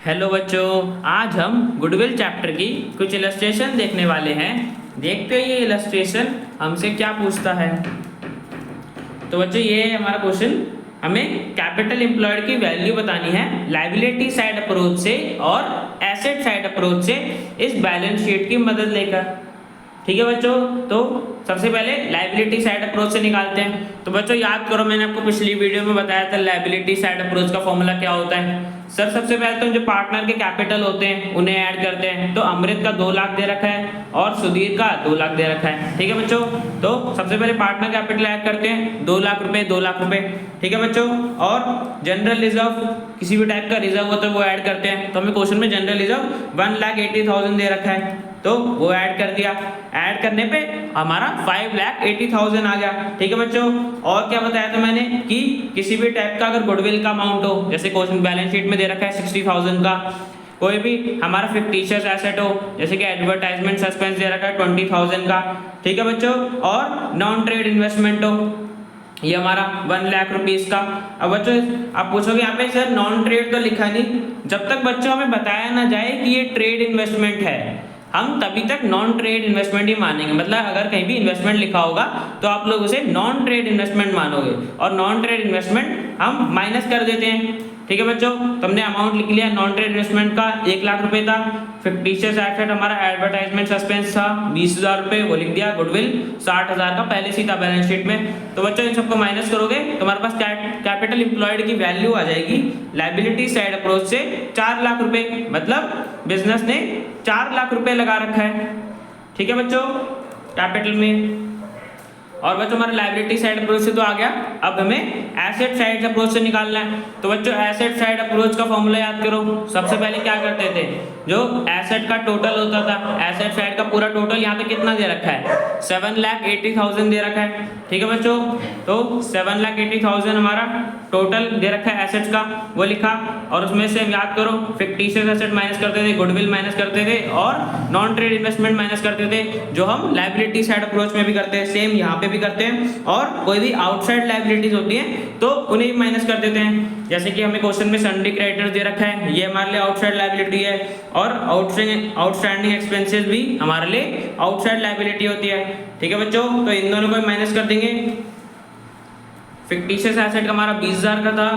Hello बच्चों, आज हम गुडविल चैप्टर की कुछ इलस्ट्रेशन देखने वाले हैं। देखते हैं ये इलस्ट्रेशन हमसे क्या पूछता है। तो बच्चों ये है हमारा क्वेश्चन। हमें कैपिटल एम्प्लॉयड की वैल्यू बतानी है लायबिलिटी साइड अप्रोच से और एसेट साइड अप्रोच से इस बैलेंस शीट की मदद लेकर। ठीक है बच्चों, तो सबसे पहले लायबिलिटी साइड अप्रोच से निकालते हैं। तो बच्चों याद करो, मैंने आपको पिछली वीडियो में बताया था लायबिलिटी साइड अप्रोच का फॉर्मूला क्या होता है। सर सबसे पहले तो जो पार्टनर के कैपिटल होते हैं उन्हें ऐड करते हैं। तो अमृत का 2 लाख दे रखा है और सुधीर का 2 लाख दे रखा है। ठीक है बच्चों, तो सबसे पहले पार्टनर कैपिटल ऐड करते हैं, 2 लाख रुपए 2 लाख रुपए। ठीक है बच्चों, और जनरल रिजर्व किसी भी टाइप का रिजर्व होता है वो ऐड करते हैं। तो हमें क्वेश्चन में जनरल रिजर्व 1,80,000 दे रखा है, तो वो ऐड कर दिया। ऐड करने पे हमारा 5,80,000 आ गया। ठीक है बच्चों, और क्या बताया था मैंने कि किसी भी टाइप का अगर गुडविल का अमाउंट हो, जैसे क्वेश्चन बैलेंस शीट में दे रखा है 60,000 का, कोई भी हमारा फिक्टिशियस एसेट हो जैसे कि एडवर्टाइजमेंट सस्पेंस दे रखा है 20,000 का। ठीक है बच्चों, और नॉन ट्रेड इन्वेस्टमेंट हो ये हमारा 1 लाख रुपीस का। अब बच्चों आप पूछोगे यहाँ पे सर नॉन ट्रेड तो लिखा नहीं। जब तक बच्चों हमें बताया ना जाए कि ये ट्रेड इन्वेस्टमेंट है, हम तभी तक नॉन ट्रेड इन्वेस्टमेंट ही मानेंगे। मतलब अगर कहीं भी इन्वेस्टमेंट लिखा होगा तो आप लोग उसे नॉन ट्रेड इन्वेस्टमेंट मानोगे, और नॉन ट्रेड इन्वेस्टमेंट हम माइनस कर देते हैं। ठीक है बच्चों, तुमने अमाउंट लिख लिया नॉन ट्रेड इन्वेस्टमेंट का 1 लाख रुपए था। फिक्टिशियस एसेट हमारा एडवर्टाइजमेंट सस्पेंस था 20,000 रुपए, वो लिख दिया। गुडविल 60,000 का पहले से था बैलेंस शीट में। तो बच्चों इन सबको माइनस करोगे तो हमारे पास कैपिटल एम्प्लॉयड की वैल्यू आ जाएगी लायबिलिटी साइड अप्रोच से 4 लाख रुपए। मतलब बिजनेस ने 4 लाख रुपए लगा रखा है। ठीक है बच्चों, कैपिटल में। और बच्चों हमारा लायबिलिटी साइड अप्रोच से तो आ गया, अब हमें एसेट साइड अप्रोच से निकालना है। तो बच्चों एसेट साइड अप्रोच का फॉर्मूला याद करो। सबसे पहले क्या करते थे, जो एसेट का टोटल होता था, एसेट साइड का पूरा टोटल यहाँ पे कितना दे रखा है 7,80,000 दे रखा है। ठीक है बच्चों, तो 7,80,000 हमारा टोटल दे रखा है एसेट्स का, वो लिखा। और उसमें से याद करो फिक्टिशियस एसेट माइनस करते थे, गुडविल माइनस करते थे, और नॉन ट्रेड इन्वेस्टमेंट माइनस करते थे, जो हम लायबिलिटी साइड अप्रोच में भी करते हैं, सेम यहाँ पे भी करते हैं। और कोई भी आउटसाइड लायबिलिटीज होती हैं तो उन्हें भी माइनस कर देते हैं। जैसे कि हमें क्वेश्चन में सन्ड्री क्रेडिटर्स दे रखा है, ये हमारे लिए आउटसाइड लायबिलिटी है, और आउटस्टैंडिंग एक्सपेंसेस भी हमारे लिए आउटसाइड लायबिलिटी होती है। ठीक है बच्चों, तो इन दोनों को माइनस कर देंगे। फिक्टिशियस एसेट का हमारा 20,000 का था,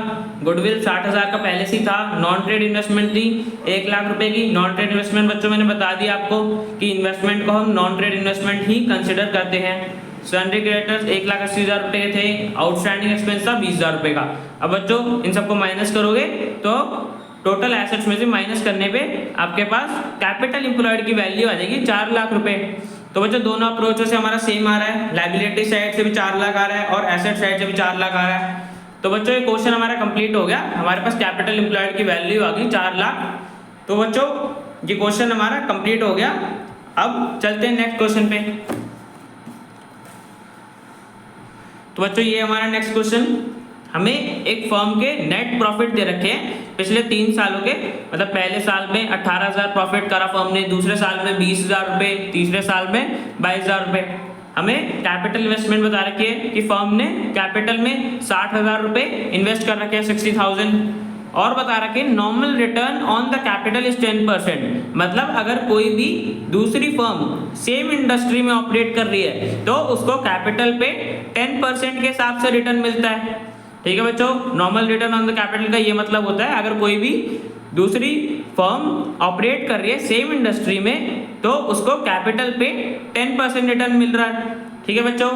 गुडविल 60,000 का पहले से था, नॉन ट्रेड इन्वेस्टमेंट थी 1 लाख रुपए की। नॉन ट्रेड इन्वेस्टमेंट बच्चों मैंने बता दिया आपको कि इन्वेस्टमेंट को हम नॉन ट्रेड इन्वेस्टमेंट ही कंसिडर करते हैं। सन्ड्री क्रेडिटर्स 1,80,000 रुपए थे, आउटस्टैंडिंग एक्सपेंस था 20,000 रुपए का। अब बच्चों इन सबको माइनस करोगे तो टोटल एसेट्स में से माइनस करने पे आपके पास कैपिटल एम्प्लॉयड की वैल्यू आ जाएगी 4 लाख रुपए। तो बच्चों दोनों अप्रोचों से हमारा सेम आ रहा है, लायबिलिटी साइड से भी 4 लाख आ रहा है और एसेट साइड से भी 4 लाख आ रहा है। तो बच्चों ये क्वेश्चन हमारा कंप्लीट हो गया, हमारे पास कैपिटल एम्प्लॉयड की वैल्यू आ गई 4 लाख। तो बच्चों ये क्वेश्चन हमारा कंप्लीट हो गया। अब चलते हैं नेक्स्ट क्वेश्चन पे। तो बच्चों ये हमारा नेक्स्ट क्वेश्चन, हमें एक फर्म के नेट प्रॉफिट दे रखे हैं पिछले 3 सालों के। मतलब पहले साल में 18,000 प्रॉफिट करा फर्म ने, दूसरे साल में 20,000 रुपए, तीसरे साल में 22,000 रुपए। हमें कैपिटल इन्वेस्टमेंट बता रखी है कि फर्म ने कैपिटल में 60,000 रुपए इन्वेस्ट कर रखे हैं 60,000, और बता रखे nominal return on the capital is 10%। मतलब अगर कोई भी दूसरी फर्म सेम इंडस्ट्री में ऑपरेट कर रही है तो उसको कैपिटल पे 10% के हिसाब से रिटर्न मिलता है। ठीक है बच्चों, normal return on the capital का ये मतलब होता है अगर कोई भी दूसरी फर्म ऑपरेट कर रही है सेम इंडस्ट्री में तो उसको कैपिटल पे 10% रिटर्न मिल रहा है। ठीक है बच्चों,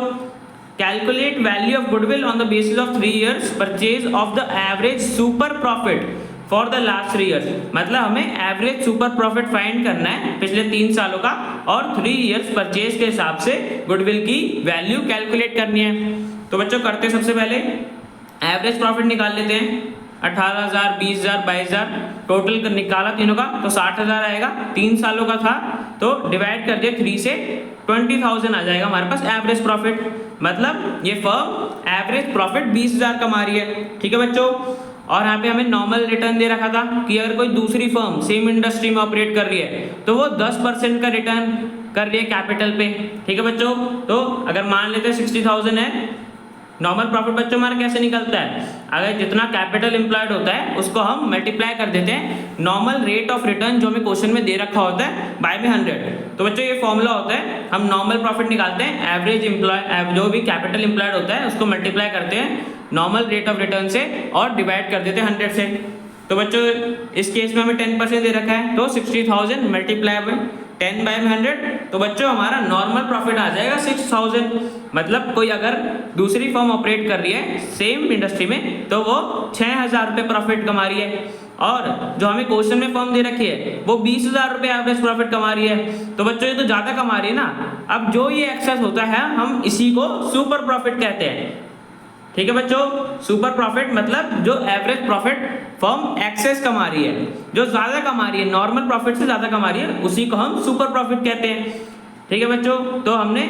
calculate value of goodwill on the basis of 3 years purchase of the average super profit for the last 3 years। मतलब हमें एवरेज सुपर प्रॉफिट फाइंड करना है पिछले 3 सालों का, और 3 years परचेज के हिसाब से गुडविल की वैल्यू कैलकुलेट करनी है। तो बच्चों करते सबसे पहले एवरेज प्रॉफिट निकाल लेते हैं। 18,000, 20,000, 22,000 टोटल निकाला तीनों का तो 60,000 आएगा। 3 सालों का था तो डिवाइड कर दिया 3 से, 20,000 आ जाएगा हमारे पास एवरेज प्रॉफिट। मतलब ये फर्म एवरेज प्रॉफिट 20,000 कमा रही है। ठीक है बच्चों, और यहाँ पे हमें नॉर्मल रिटर्न दे रखा था कि अगर कोई दूसरी फर्म सेम इंडस्ट्री में ऑपरेट कर रही है तो वो 10% का रिटर्न कर रही है कैपिटल पे। ठीक है बच्चों, तो अगर मान लेते हैं 60,000 है नॉर्मल प्रॉफिट बच्चों हमारा कैसे निकलता है, अगर जितना कैपिटल एम्प्लॉयड होता है उसको हम मल्टीप्लाई कर देते हैं नॉर्मल रेट ऑफ रिटर्न जो हमें क्वेश्चन में दे रखा होता है बाय में 100। तो बच्चों ये फॉर्मूला होता है, हम नॉर्मल प्रॉफिट निकालते हैं एवरेज एम्प्लॉय जो भी कैपिटल एम्प्लॉयड होता है उसको मल्टीप्लाई करते हैं नॉर्मल रेट ऑफ रिटर्न से और डिवाइड कर देते हैं 100 से। तो बच्चों इस केस में हमें 10% दे रखा है, तो 60,000 मल्टीप्लाई बाय 10 बाय 100, तो बच्चों हमारा नॉर्मल प्रॉफिट आ जाएगा 6,000। मतलब कोई अगर दूसरी फर्म ऑपरेट कर रही है सेम इंडस्ट्री में तो वो 6,000 रुपये प्रॉफिट कमा रही है, और जो हमें क्वेश्चन में फर्म दे रखी है वो 20,000 रुपये एवरेज प्रॉफिट कमा रही है। तो बच्चों ये तो ज़्यादा कमा रही है ना। अब जो ये एक्सेस होता है हम इसी को सुपर प्रॉफिट कहते हैं। ठीक है बच्चों, सुपर प्रॉफिट मतलब जो एवरेज प्रॉफिट फर्म एक्सेस कमा रही है, जो ज़्यादा कमा रही है, नॉर्मल प्रॉफिट से ज़्यादा कमा रही है, उसी को हम सुपर प्रॉफिट कहते हैं। ठीक है बच्चों, तो हमने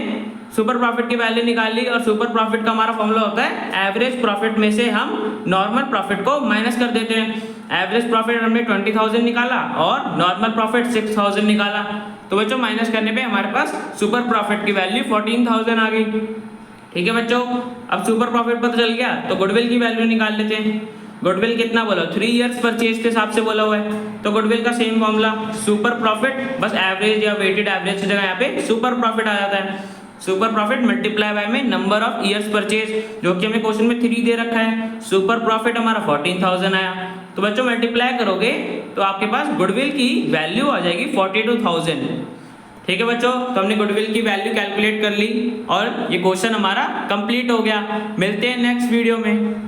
सुपर प्रॉफिट की वैल्यू निकाल ली, और सुपर प्रॉफिट का हमारा फॉर्मूला होता है एवरेज प्रॉफिट में से हम नॉर्मल प्रॉफिट को माइनस कर देते हैं। एवरेज प्रॉफिट हमने 20,000 निकाला और नॉर्मल प्रॉफिट 6,000 निकाला, तो बच्चों माइनस करने पे हमारे पास सुपर प्रॉफिट की वैल्यू 14,000 आ गई। ठीक है बच्चों, अब सुपर प्रॉफिट पता चल गया तो गुडविल की वैल्यू निकाल लेते हैं। गुडविल कितना बोला, 3 इयर्स परचेज के हिसाब से बोला हुआ है, तो गुडविल का सेम फॉर्मूला सुपर प्रॉफिट, बस एवरेज या वेटेड एवरेज की जगह यहाँ पे सुपर प्रॉफिट आ जाता है। सुपर प्रॉफिट मल्टीप्लाई बाय में नंबर ऑफ ईयर्स परचेज, जो कि हमें क्वेश्चन में 3 दे रखा है। सुपर प्रॉफिट हमारा 14,000 आया, तो बच्चों मल्टीप्लाई करोगे तो आपके पास गुडविल की वैल्यू आ जाएगी 42,000। ठीक है बच्चों, तो हमने गुडविल की वैल्यू कैलकुलेट कर ली और ये क्वेश्चन हमारा कंप्लीट हो गया। मिलते हैं नेक्स्ट वीडियो में।